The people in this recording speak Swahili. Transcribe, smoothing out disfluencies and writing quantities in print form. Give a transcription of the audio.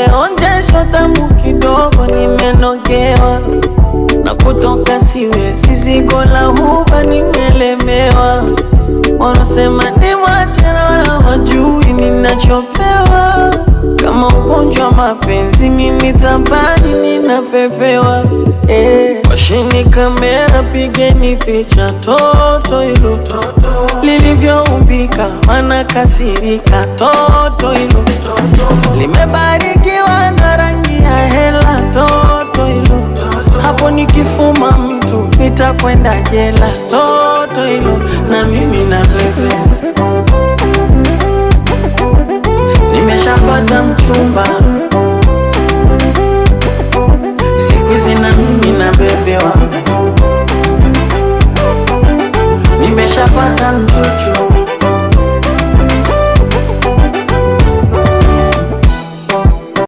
nimeonjeshwa tamu kidogo, nimenogewa na kutoka siwezi, zigo la huba nimelemewa. Wanasema nimwache na wala wajui ninachopewa, kama ugonjwa mapenzi mimi tabani ninapepewa. Washini kamera pigeni picha, toto hilo lilivyoumbika wanakasirika, toto hilo limebarikiwa na rangi ya hela, toto hilo hapo nikifuma mtu nitakwenda jela, toto hilo na mimi na bebe. Nimeshapata mchumba, siku hizi na mimi na bebe wangu. Nimeshapata mchumba.